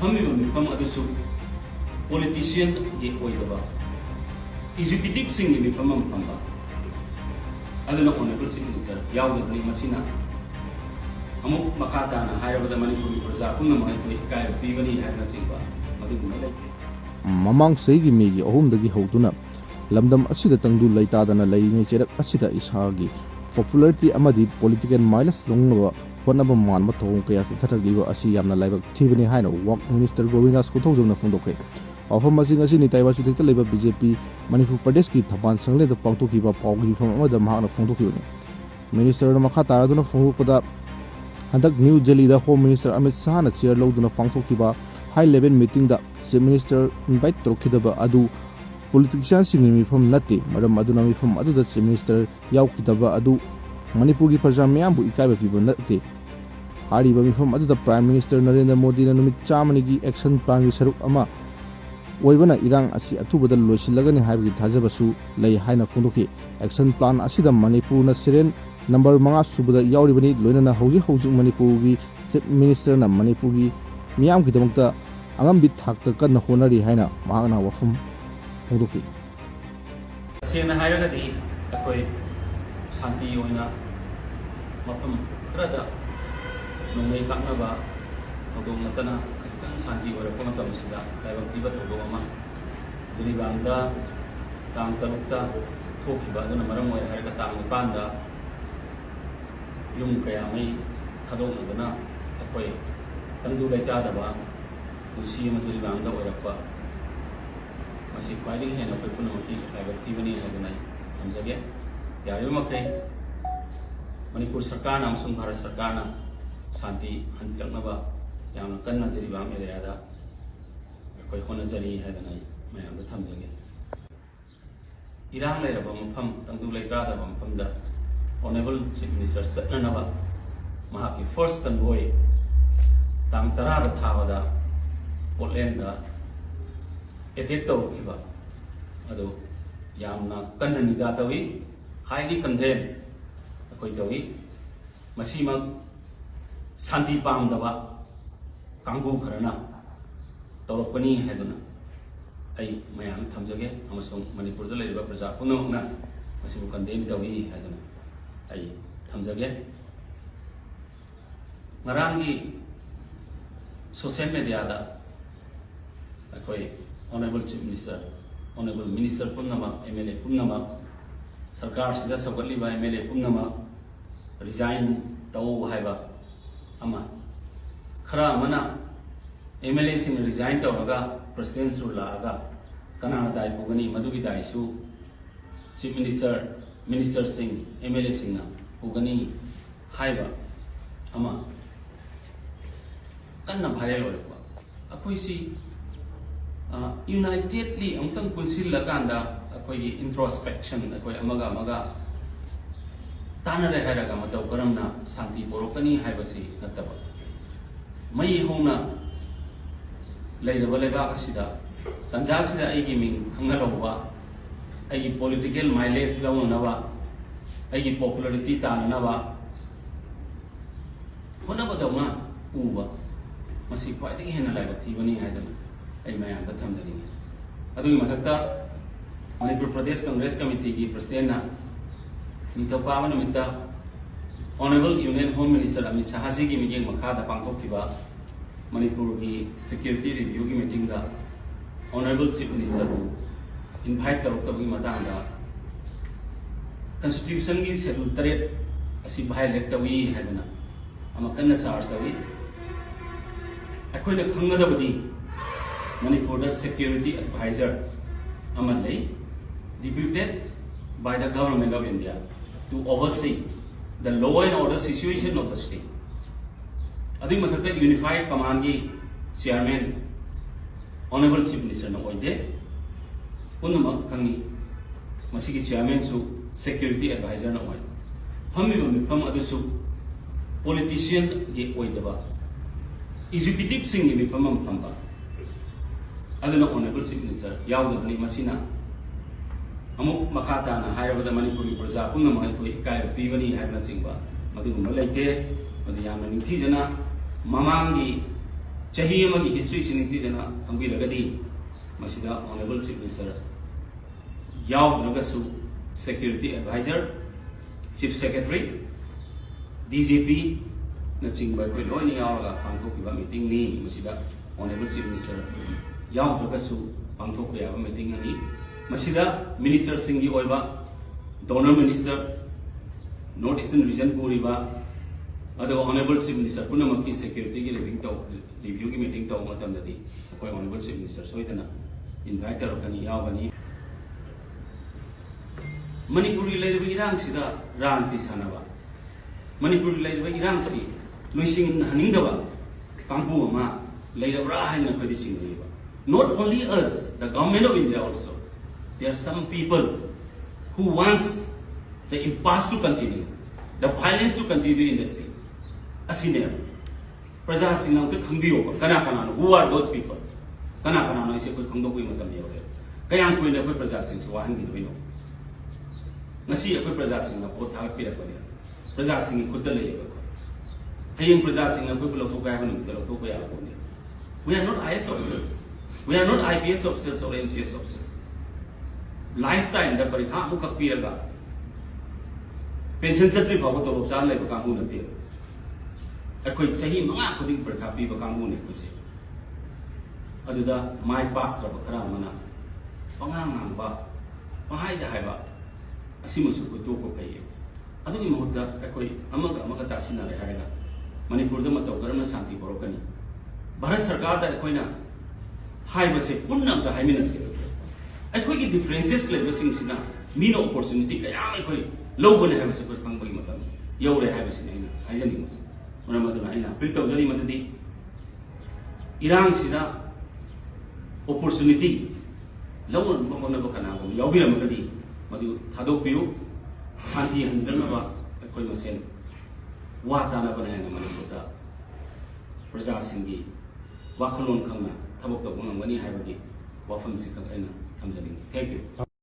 ꯐꯝꯃꯤꯕ ꯃꯤꯐꯝ ꯑꯗꯨꯁꯨ ꯄꯣꯂꯤꯇꯤꯁꯤꯌꯟꯒꯤ ꯑꯣꯏꯗꯕ ꯑꯦꯛꯖꯤꯀ꯭ꯌꯨꯇꯤꯕꯁꯤꯡꯒꯤ ꯃꯤꯐꯝ ꯑꯃ ꯐꯝꯕ ꯑꯗꯨꯅ ꯑꯣꯅꯔꯦꯕꯜ ꯆꯤꯐ ꯃꯤꯅꯤꯁꯇꯔ ꯌꯥꯎꯗꯕꯅꯤ ꯃꯁꯤꯅ ꯑꯃꯨꯛ ꯃꯈꯥ ꯇꯥꯅ ꯍꯥꯏꯔꯕꯗ ꯃꯅꯤꯄꯨꯔꯒꯤ ꯄ꯭ꯔꯖꯥ ꯄꯨꯝꯅꯃꯛ ꯑꯩꯈꯣꯏ ꯏꯀꯥꯏꯕ ꯄꯤꯕꯅꯤ ꯍꯥꯏꯕꯅꯆꯤꯡꯕ ꯃꯗꯨꯒꯨꯝꯕ ꯂꯩꯇꯦ꯫ ꯃꯃꯥꯡ ꯆꯍꯤꯒꯤ ꯃꯦꯒꯤ 3 ꯍꯧꯗꯨꯅ ꯂꯝꯗꯝ ꯑꯁꯤꯗ ꯇꯪꯗꯨ ꯂꯩꯇꯥꯗꯅ ꯂꯩꯔꯤꯉꯩ ꯆꯩꯔꯛ ꯑꯁꯤꯗ ꯏꯁꯥꯒꯤ ꯄꯣꯄꯨꯂꯔꯤꯇꯤ ꯑꯃꯗꯤ ꯄꯣꯂꯤꯇꯤꯀꯦꯜ ꯃꯥꯏꯂꯦꯖ ꯂꯧꯅꯕ ꯍꯣꯠꯅꯕ ꯃꯥꯟꯕ ꯊꯧꯑꯣꯡ ꯀꯌꯥ ꯆꯠꯊꯔꯛꯂꯤꯕ ꯑꯁꯤ ꯌꯥꯝꯅ ꯂꯥꯏꯕꯛ ꯊꯤꯕꯅꯤ ꯍꯥꯏꯅ ꯋꯥꯛ ꯃꯤꯅꯤꯁꯇꯔ ꯒꯣꯕꯤꯟꯗꯥꯁ ꯀꯣꯊꯧꯖꯝꯅ ꯐꯣꯡꯗꯣꯛꯈ꯭ꯔꯦ꯫ ꯋꯥꯐꯝ ꯑꯁꯤ ꯉꯁꯤ ꯅꯤꯇꯥꯏ ꯋꯥꯆꯨꯊꯦꯛꯇ ꯂꯩꯕ ꯕꯤꯖꯦꯄꯤ ꯃꯅꯤꯄꯨꯔ ꯄ꯭ꯔꯗꯦꯁꯀꯤ ꯊꯧꯕꯥꯜ ꯁꯪꯂꯦꯟꯗ ꯄꯥꯡꯊꯣꯛꯈꯤꯕ ꯄꯥꯎꯒꯤ ꯃꯤꯐꯝ ꯑꯃꯗ ꯃꯍꯥꯛꯅ ꯐꯣꯡꯗꯣꯛꯈꯤꯕꯅꯤ꯫ ꯃꯤꯅꯤꯁꯇꯔꯅ ꯃꯈꯥ ꯇꯥꯔꯗꯨꯅ ꯐꯣꯡꯗꯣꯛꯄꯗ ꯍꯟꯗꯛ ꯅ꯭ꯌꯨ ꯗꯦꯜꯂꯤꯗ ꯍꯣꯝ ꯃꯤꯅꯤꯁꯇꯔ ꯑꯃꯤꯠ ꯁꯥꯍꯅ ꯆꯤꯌꯔ ꯂꯧꯗꯨꯅ ꯄꯥꯡꯊꯣꯛꯈꯤꯕ ꯍꯥꯏ ꯂꯦꯚꯦꯜ ꯃꯤꯇꯤꯡꯗ ꯆꯤꯐ ꯃꯤꯅꯤꯁꯇꯔ ꯏꯟꯚꯥꯏꯠ ꯇꯧꯔꯛꯈꯤꯗꯕ ꯑꯗꯨ ꯄꯣꯂꯤꯇꯤꯁꯤꯌꯟꯁꯤꯡꯒꯤ ꯃꯤꯐꯝ ꯅꯠꯇꯦ, ꯃꯔꯝ ꯑꯗꯨꯅ ꯃꯤꯐꯝ ꯑꯗꯨꯗ ꯆꯤꯐ ꯃꯤꯅꯤꯁꯇꯔ ꯌꯥꯎꯈꯤꯗꯕ ꯑꯗꯨ ꯃꯅꯤꯄꯨꯔꯒꯤ ꯄ꯭ꯔꯖꯥ ꯃꯤꯌꯥꯝꯕꯨ ꯏꯀꯥꯏꯕ ꯄꯤꯕ ꯅꯠꯇꯦ꯫ ꯍꯥꯏꯔꯤꯕ ꯃꯤꯐꯝ ꯑꯗꯨꯗ ꯄ꯭ꯔꯥꯏꯝ ꯃꯤꯅꯤꯁꯇꯔ ꯅꯔꯦꯟꯗ꯭ꯔ ꯃꯣꯗꯤꯅ ꯅꯨꯃꯤꯠ 100ꯅꯤꯒꯤ ꯑꯦꯛꯁꯟ ꯄ꯭ꯂꯥꯟꯒꯤ ꯁꯔꯨꯛ ꯑꯃ ꯑꯣꯏꯕꯅ ꯏꯔꯥꯡ ꯑꯁꯤ ꯑꯊꯨꯕꯗ ꯂꯣꯏꯁꯤꯜꯂꯒꯅꯤ ꯍꯥꯏꯕꯒꯤ ꯊꯥꯖꯕꯁꯨ ꯂꯩ ꯍꯥꯏꯅ ꯐꯣꯡꯗꯣꯛꯈꯤ꯫ ꯑꯦꯛꯁꯟ ꯄ꯭ꯂꯥꯟ ꯑꯁꯤꯗ ꯃꯅꯤꯄꯨꯔꯅ ꯁꯤꯔꯦꯟ ꯅꯝꯕꯔ 5 ꯁꯨꯕꯗ ꯌꯥꯎꯔꯤꯕꯅꯤ, ꯂꯣꯏꯅꯅ ꯍꯧꯖꯤꯛ ꯃꯅꯤꯄꯨꯔꯒꯤ ꯆꯤꯐ ꯃꯤꯅꯤꯁꯇꯔꯅ ꯃꯅꯤꯄꯨꯔꯒꯤ ꯃꯤꯌꯥꯝꯒꯤꯗꯃꯛꯇ ꯑꯉꯝꯕꯤ ꯊꯥꯛꯇ ꯀꯟꯅ ꯍꯣꯠꯅꯔꯤ ꯍꯥꯏꯅ ꯃꯍꯥꯛꯅ ꯋꯥꯐꯝ ꯐꯣꯡꯗꯣꯛꯈꯤ꯫ ꯇꯁꯦꯡꯅ ꯍꯥꯏꯔꯒꯗꯤ ꯑꯩꯈꯣꯏ ꯁꯥꯟꯇꯤ ꯑꯣꯏꯅ ꯃꯐꯝ ꯈꯔꯗ ꯅꯣꯡꯃꯩ ꯀꯥꯞꯅꯕ ꯊꯧꯗꯣꯛ ꯅꯠꯇꯅ ꯈꯖꯤꯛꯇꯪ ꯁꯥꯟꯇꯤ ꯑꯣꯏꯔꯛꯄ ꯃꯇꯝꯁꯤꯗ ꯂꯥꯏꯕꯛ ꯊꯤꯕ ꯊꯧꯗꯣꯛ ꯑꯃ ꯖꯤꯔꯤꯕꯥꯝꯗ ꯇꯥꯡ 6ꯇ ꯊꯣꯛꯈꯤꯕ ꯑꯗꯨꯅ ꯃꯔꯝ ꯑꯣꯏ ꯍꯥꯏꯔꯒ ꯇꯥꯡ 9ꯗ ꯌꯨꯝ ꯀꯌꯥꯃꯩ ꯊꯥꯗꯣꯛꯅꯗꯨꯅ ꯑꯩꯈꯣꯏ ꯇꯪꯗꯨ ꯂꯩꯇꯥꯗꯕ ꯄꯨꯟꯁꯤ ꯑꯃ ꯖꯤꯔꯤꯕꯥꯝꯗ ꯑꯣꯏꯔꯛꯄ ꯃꯁꯤ ꯈ꯭ꯋꯥꯏꯗꯒꯤ ꯍꯦꯟꯅ ꯑꯩꯈꯣꯏ ꯄꯨꯝꯅꯃꯛꯀꯤ ꯂꯥꯏꯕꯛ ꯊꯤꯕꯅꯤ ꯍꯥꯏꯗꯨꯅ ꯑꯩ ꯊꯝꯖꯒꯦ꯫ ꯌꯥꯔꯤꯕ ꯃꯈꯩ ꯃꯅꯤꯄꯨꯔ ꯁꯔꯀꯥꯔꯅ ꯑꯃꯁꯨꯡ ꯚꯥꯔꯠ ꯁꯔꯀꯥꯔꯅ ꯁꯥꯟꯇꯤ ꯍꯟꯖꯤꯜꯂꯛꯅꯕ ꯌꯥꯝꯅ ꯀꯟꯅ ꯖꯤꯔꯤꯕꯥꯝ ꯑꯦꯔꯤꯌꯥꯗ ꯑꯩꯈꯣꯏ ꯍꯣꯠꯅꯖꯔꯤ ꯍꯥꯏꯗꯅ ꯑꯩ ꯃꯌꯥꯝꯗ ꯊꯝꯖꯒꯦ꯫ ꯏꯔꯥꯡ ꯂꯩꯔꯕ ꯃꯐꯝ, ꯇꯪꯗꯨ ꯂꯩꯇꯥꯗꯕ ꯃꯐꯝꯗ ꯑꯣꯅꯔꯦꯕꯜ ꯆꯤꯐ ꯃꯤꯅꯤꯁꯇꯔ ꯆꯠꯅꯅꯕ ꯃꯍꯥꯛꯀꯤ ꯐꯥꯔꯁ ꯀꯟꯚꯣꯏ ꯇꯥꯡ 10ꯗ ꯊꯥꯕꯗ ꯄꯣꯔꯠꯂꯦꯟꯗ ꯑꯦꯇꯦꯛ ꯇꯧꯔꯛꯈꯤꯕ ꯑꯗꯨ ꯌꯥꯝꯅ ꯀꯟꯅ ꯅꯤꯗꯥ ꯇꯧꯏ, ꯍꯥꯏꯂꯤ ꯀꯟꯗꯦꯝ ꯑꯩꯈꯣꯏ ꯇꯧꯏ꯫ ꯃꯁꯤꯃꯛ ꯁꯥꯟꯇꯤ ꯄꯥꯝꯗꯕ ꯀꯥꯡꯕꯨ ꯈꯔꯅ ꯇꯧꯔꯛꯄꯅꯤ ꯍꯥꯏꯗꯨꯅ ꯑꯩ ꯃꯌꯥꯝ ꯊꯝꯖꯒꯦ ꯑꯃꯁꯨꯡ ꯃꯅꯤꯄꯨꯔꯗ ꯂꯩꯔꯤꯕ ꯄ꯭ꯔꯖꯥ ꯄꯨꯝꯅꯃꯛꯅ ꯃꯁꯤꯕꯨ ꯀꯟꯗꯦꯝ ꯇꯧꯏ ꯍꯥꯏꯗꯨꯅ ꯑꯩ ꯊꯝꯖꯒꯦ꯫ ꯉꯔꯥꯡꯒꯤ ꯁꯣꯁꯤꯌꯦꯜ ꯃꯤꯗꯤꯌꯥꯗ ꯑꯩꯈꯣꯏ honourable chief minister, honourable minister ꯄꯨꯝꯅꯃꯛ, MLA ꯄꯨꯝꯅꯃꯛ, ꯁꯔꯀꯥꯔꯁꯤꯗ ꯁꯧꯒꯠꯂꯤꯕ MLA ꯄꯨꯝꯅꯃꯛ ꯔꯤꯖꯥꯏꯟ ꯇꯧ ꯍꯥꯏꯕ ꯑꯃ, ꯈꯔ ꯑꯃꯅ MLAꯁꯤꯡꯅ ꯔꯤꯖꯥꯏꯟ ꯇꯧꯔꯒ ꯄ꯭ꯔꯁꯤꯗꯦꯟꯁꯨ ꯂꯥꯛꯑꯒ ꯀꯅꯥꯅ ꯗꯥꯏ ꯄꯨꯒꯅꯤ, ꯃꯗꯨꯒꯤ ꯗꯥꯏꯁꯨ ꯆꯤꯐ ꯃꯤꯅꯤꯁꯇꯔ, ꯃꯤꯅꯤꯁꯇꯔꯁꯤꯡ, MLAꯁꯤꯡꯅ ꯄꯨꯒꯅꯤ ꯍꯥꯏꯕ ꯑꯃ ꯀꯟꯅ ꯚꯥꯏꯔꯦꯜ ꯑꯣꯏꯔꯛꯄ꯫ ꯑꯩꯈꯣꯏꯁꯤ ꯌꯨꯅꯥꯏꯇꯦꯗꯂꯤ ꯑꯃꯨꯛꯇꯪ ꯄꯨꯟꯁꯤꯜꯂꯀꯥꯟꯗ ꯑꯩꯈꯣꯏꯒꯤ ꯏꯟꯇ꯭ꯔꯣꯁꯄꯦꯛꯁꯟ, ꯑꯩꯈꯣꯏ ꯑꯃꯒ ꯇꯥꯟꯅꯔꯦ ꯍꯥꯏꯔꯒ ꯃꯇꯧ ꯀꯔꯝꯅ ꯁꯥꯟꯇꯤ ꯄꯣꯔꯛꯀꯅꯤ ꯍꯥꯏꯕꯁꯤ ꯅꯠꯇꯕ, ꯃꯩ ꯍꯧꯅ ꯂꯩꯔꯕ ꯂꯩꯕꯥꯛ ꯑꯁꯤꯗ ꯇꯟꯖꯥꯁꯤꯗ ꯑꯩꯒꯤ ꯃꯤꯡ ꯈꯪꯅꯔꯧꯕ, ꯑꯩꯒꯤ ꯄꯣꯂꯤꯇꯤꯀꯦꯜ ꯃꯥꯏꯂꯦꯖ ꯂꯧꯅꯅꯕ, ꯑꯩꯒꯤ ꯄꯣꯄꯨꯂꯔꯤꯇꯤ ꯇꯥꯅꯅꯕ ꯍꯣꯠꯅꯕꯗꯧꯅ ꯎꯕ, ꯃꯁꯤ ꯈ꯭ꯋꯥꯏꯗꯒꯤ ꯍꯦꯟꯅ ꯂꯥꯏꯕꯛ ꯊꯤꯕꯅꯤ ꯍꯥꯏꯗꯅ ꯑꯩ ꯃꯌꯥꯝꯗ ꯊꯝꯖꯅꯤꯡꯉꯤ꯫ ꯑꯗꯨꯒꯤ ꯃꯊꯛꯇ ꯃꯅꯤꯄꯨꯔ ꯄ꯭ꯔꯗꯦꯁ ꯀꯪꯒ꯭ꯔꯦꯁ ꯀꯃꯤꯇꯤꯒꯤ ꯄ꯭ꯔꯁꯤꯗꯦꯟꯠꯅ ꯅꯤꯡꯊꯧꯀꯥꯕ ꯅꯨꯃꯤꯠꯇ honourable union home minister Amit ꯁꯥꯍꯖꯤꯒꯤ ꯃꯤꯠꯌꯦꯡ ꯃꯈꯥꯗ ꯄꯥꯡꯊꯣꯛꯈꯤꯕ ꯃꯅꯤꯄꯨꯔꯒꯤ ꯁꯦꯀ꯭ꯌꯨꯔꯤꯇꯤ ꯔꯤꯚ꯭ꯌꯨꯒꯤ ꯃꯤꯇꯤꯡꯗ ꯑꯣꯅꯔꯦꯕꯜ ꯆꯤꯐ ꯃꯤꯅꯤꯁꯇꯔꯕꯨ ꯏꯟꯚꯥꯏꯠ ꯇꯧꯔꯛꯇꯕꯒꯤ ꯃꯇꯥꯡꯗ ꯀꯟꯁꯇꯤꯇ꯭ꯌꯨꯁꯟꯒꯤ ꯁꯦꯗꯨꯜ 3 ꯑꯁꯤ ꯚꯥꯏꯑꯣꯂꯦꯠ ꯇꯧꯏ ꯍꯥꯏꯗꯨꯅ ꯑꯃ ꯀꯟꯅ ꯆꯥꯔꯖ ꯇꯧꯏ꯫ ꯑꯩꯈꯣꯏꯅ ꯈꯪꯒꯗꯕꯗꯤ ꯃꯅꯤꯄꯨꯔꯗ ꯁꯦꯀ꯭ꯌꯨꯔꯤꯇꯤ ꯑꯦꯗꯚꯥꯏꯖꯔ ꯑꯃ ꯂꯩ, deputed by the government of India to oversee the law and order situation of the state. ꯑꯗꯨꯒꯤ ꯃꯊꯛꯇ ꯌꯨꯅꯤꯐꯥꯏड ꯀꯃꯥꯟꯒꯤ ꯆꯤꯌꯔꯃꯦꯟ ꯑꯣꯅꯔꯦꯕꯜ ꯆꯤꯐ ꯃꯤꯅꯤꯁꯇꯔꯅ ꯑꯣꯏꯗꯦ, ꯄꯨꯝꯅꯃꯛ ꯈꯪꯏ꯫ ꯃꯁꯤꯒꯤ ꯆꯤꯌꯔꯃꯦꯟꯁꯨ ꯁꯦꯀ꯭ꯌꯨꯔꯤꯇꯤ ꯑꯦꯗꯚꯥꯏꯖꯔꯅ ꯑꯣꯏ꯫ ꯐꯝꯃꯤꯕ ꯃꯤꯐꯝ ꯑꯗꯨꯁꯨ ꯄꯣꯂꯤꯇꯤꯁꯤꯌꯟꯒꯤ ꯑꯣꯏꯗꯕ ꯑꯦꯛꯖꯤꯀ꯭ꯌꯨꯇꯤꯕꯁꯤꯡꯒꯤ ꯃꯤꯐꯝ ꯑꯃ ꯐꯝꯕ ꯑꯗꯨꯅ ꯑꯣꯅꯔꯦꯕꯜ ꯆꯤꯐ ꯃꯤꯅꯤꯁꯇꯔ ꯌꯥꯎꯗꯕꯅꯤ ꯃꯁꯤꯅ ꯑꯃꯨꯛ ꯃꯈꯥ ꯇꯥꯅ ꯍꯥꯏꯔꯕꯗ ꯃꯅꯤꯄꯨꯔꯒꯤ ꯄ꯭ꯔꯖꯥ ꯄꯨꯝꯅꯃꯛ ꯑꯩꯈꯣꯏ ꯏꯀꯥꯏꯕ ꯄꯤꯕꯅꯤ ꯍꯥꯏꯕꯅꯆꯤꯡꯕ ꯃꯗꯨꯒꯨꯝꯕ ꯂꯩꯇꯦ꯫ ꯃꯗꯨ ꯌꯥꯝꯅ ꯅꯤꯡꯊꯤꯖꯅ ꯃꯃꯥꯡꯒꯤ chahi amagi history siningti jana ambiragadi masida honorable chief minister yaw nagasu security advisor chief secretary DGP na chingba ko loini yawaga pangthokiba meeting ni masida honorable chief minister yaw nagasu pangthokya meeting ani masida minister singi oiba donor minister North Eastern region puriba ado honorable chief minister punamaki security ki review ki meeting taw matam dadi koi honorable chief minister soitana invite kani yawani Manipuri lai irang sida ranti sanaba Manipuri lai irang si luising haningdawa kampu ama lai ra haina khadi singriba not only us the government of India also there are some people who wants the impasse to continue the violence to continue in the state asine praja singaw te khangbiyo kana kana who are those people kana kana no ise koi khangdo koi matam yore kayang koi na koi praja sing se wahan gi do ngasi akoi praja sing na bot thak pira ko ya praja sing khud da lei ko hayeng praja sing na koi lo to ka ha no lo to ko ya ko ne we are not IS officers we are not IPS officers or MCS officers lifetime da parikha mu khak pira ga pension satri bhaw to lo sa lai ba kamu na te akoi chahi manga khuding parikha pi ba kamu ne ko se aduda mai pak tra ba khara mana pangang mang ba pahai da hai ba asimusu ko to ko kai adu ni mohta akoi amaga tasina le haraga manipur da mataw garna shanti borokani bharat sarkar da akoi na hai ba se punnam da hai mina se akoi ki differences le basing sina mino opportunity kaya mai koi lobone hai ba se ko phangbai matam yaure hai ba se naina haijani mas mana maduna ina appeal tawjari madadi irang sina opportunity lawon bakona bakana ko yawbira magadi madu thado piu shanti hanjana ba akoi masen wa dana bana na manipurda praja singi wakhalon khangna thabok to ngam gani haibagi wafam sikak aina thamjani thank you